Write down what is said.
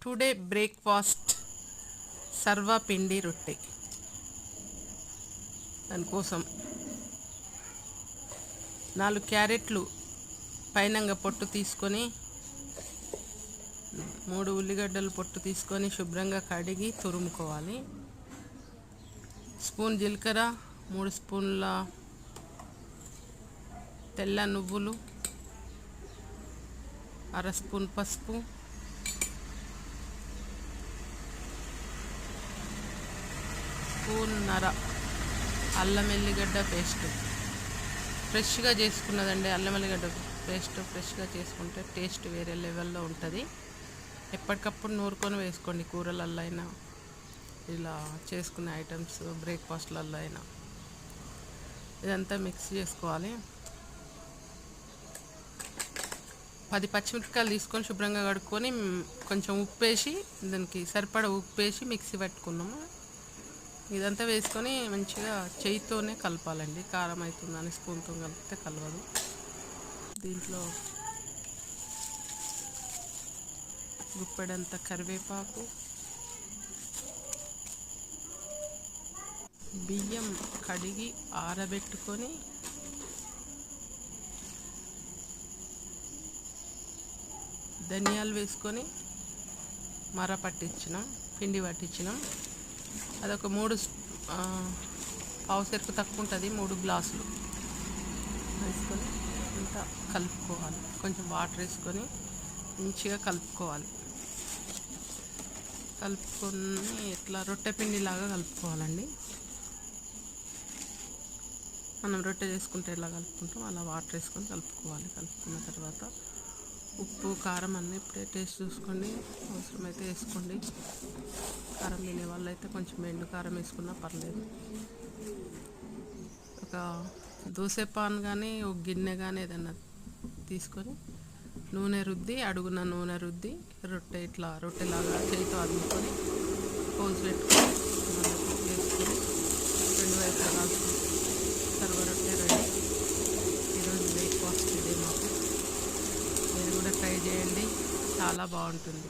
Today breakfast సర్వపిండి రొట్టె. దానికోసం 4 క్యారెట్లు పైనంగా పొట్టు తీసుకొని 3 ఉల్లిగడ్డలు పొట్టు తీసుకొని శుభ్రంగా కడిగి తురుముకోవాలి. స్పూన్ జీలకర్ర, 3 స్పూన్ల తెల్ల నువ్వులు, 1/2 స్పూన్ పసుపు, స్పూన్నర అల్లం ఎల్లిగడ్డ పేస్ట్. ఫ్రెష్గా చేసుకున్నదండి. అల్లం ఎల్లిగడ్డ పేస్ట్ ఫ్రెష్గా చేసుకుంటే టేస్ట్ వేరే లెవెల్లో ఉంటుంది. ఎప్పటికప్పుడు నూరుకొని వేసుకోండి, కూరలల్లో అయినా ఇలా చేసుకునే ఐటమ్స్ బ్రేక్ఫాస్ట్లలో అయినా. ఇదంతా మిక్స్ చేసుకోవాలి. 10 పచ్చిమిరపకాయలు తీసుకొని శుభ్రంగా కడుక్కొని కొంచెం ఉప్పు వేసి దానికి సరిపడా ఉప్పు వేసి మిక్సీ పెట్టుకున్నాము. ఇదంతా వేసుకొని మంచిగా చేయితోనే కలపాలండి. కారం అవుతుందని స్పూన్తో కలిపితే కలవదు. దీంట్లో గుప్పెడంత కరివేపాకు, బియ్యం కడిగి ఆరబెట్టుకొని ధనియాలు వేసుకొని పిండి పట్టించినాం. అదొక 3 పావు సెరుకు తక్కువ ఉంటుంది, 3 గ్లాసులు వేసుకొని అంతా కలుపుకోవాలి. కొంచెం వాటర్ వేసుకొని మంచిగా కలుపుకోవాలి. కలుపుకొని ఇట్లా రొట్టె పిండిలాగా కలుపుకోవాలండి. మనం రొట్టె చేసుకుంటే ఎలా కలుపుకుంటాం అలా వాటర్ వేసుకొని కలుపుకోవాలి. కలుపుకున్న తర్వాత ఉప్పు కారం అన్నీ ఇప్పుడే టేస్ట్ చూసుకోండి. అవసరమైతే వేసుకోండి. కారం తినే వాళ్ళు అయితే కొంచెం ఎండు కారం వేసుకున్నా పర్లేదు. ఒక దోశ పాన్ కానీ ఒక గిన్నె కానీ ఏదైనా తీసుకొని అడుగున నూనె రుద్ది రొట్టెలాగా చేతితో అద్దుకొని హోల్స్ పెట్టుకొని వేసుకొని 2 వైపులా కాల్చుకొని సర్వ రొట్టె రెడీ. ఈరోజు బ్రేక్ఫాస్ట్ ఇదే మాకు. మీరు కూడా ట్రై చేయండి, చాలా బాగుంటుంది.